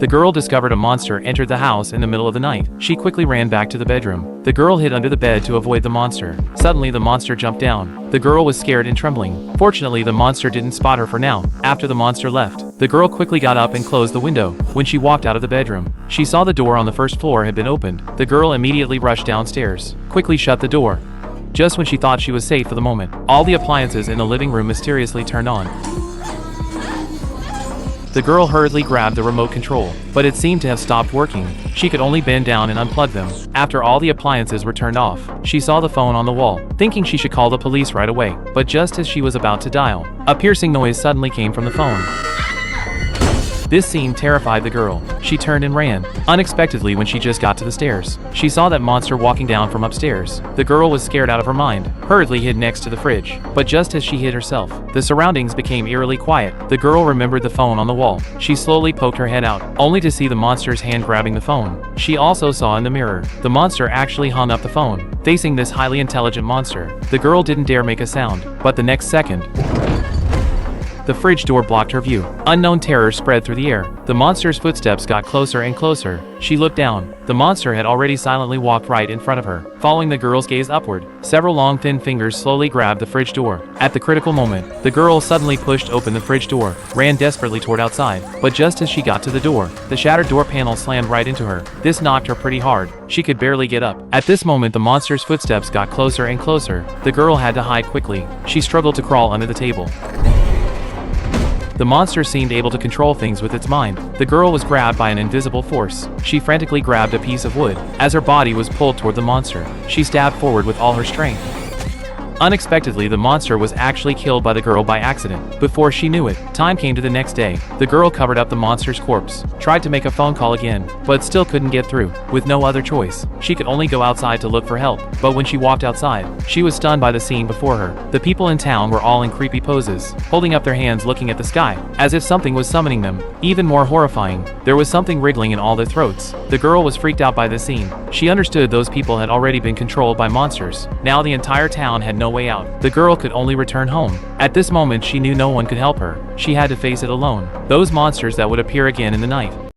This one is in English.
The girl discovered a monster entered the house in the middle of the night. She quickly ran back to the bedroom. The girl hid under the bed to avoid the monster. Suddenly the monster jumped down. The girl was scared and trembling. Fortunately, the monster didn't spot her for now. After the monster left, the girl quickly got up and closed the window. When she walked out of the bedroom, she saw the door on the first floor had been opened. The girl immediately rushed downstairs, quickly shut the door. Just when she thought she was safe for the moment, all the appliances in the living room mysteriously turned on. The girl hurriedly grabbed the remote control, but it seemed to have stopped working. She could only bend down and unplug them. After all the appliances were turned off, she saw the phone on the wall, thinking she should call the police right away. But just as she was about to dial, a piercing noise suddenly came from the phone. This scene terrified the girl. She turned and ran. Unexpectedly, when she just got to the stairs, she saw that monster walking down from upstairs. The girl was scared out of her mind, hurriedly hid next to the fridge. But just as she hid herself, the surroundings became eerily quiet. The girl remembered the phone on the wall. She slowly poked her head out, only to see the monster's hand grabbing the phone. She also saw in the mirror, the monster actually hung up the phone. Facing this highly intelligent monster, the girl didn't dare make a sound. But the next second, the fridge door blocked her view. Unknown terror spread through the air. The monster's footsteps got closer and closer. She looked down. The monster had already silently walked right in front of her. Following the girl's gaze upward, several long thin fingers slowly grabbed the fridge door. At the critical moment, the girl suddenly pushed open the fridge door, ran desperately toward outside. But just as she got to the door, the shattered door panel slammed right into her. This knocked her pretty hard. She could barely get up. At this moment, the monster's footsteps got closer and closer. The girl had to hide quickly. She struggled to crawl under the table. The monster seemed able to control things with its mind. The girl was grabbed by an invisible force. She frantically grabbed a piece of wood. As her body was pulled toward the monster, she stabbed forward with all her strength. Unexpectedly, the monster was actually killed by the girl by accident. Before she knew it, time came to the next day. The girl covered up the monster's corpse, tried to make a phone call again, but still couldn't get through. With no other choice, she could only go outside to look for help. But when she walked outside, she was stunned by the scene before her. The people in town were all in creepy poses, holding up their hands looking at the sky, as if something was summoning them. Even more horrifying, there was something wriggling in all their throats. The girl was freaked out by this scene. She understood those people had already been controlled by monsters. Now the entire town had no way out. The girl could only return home. At this moment, she knew no one could help her. She had to face it alone. Those monsters that would appear again in the night.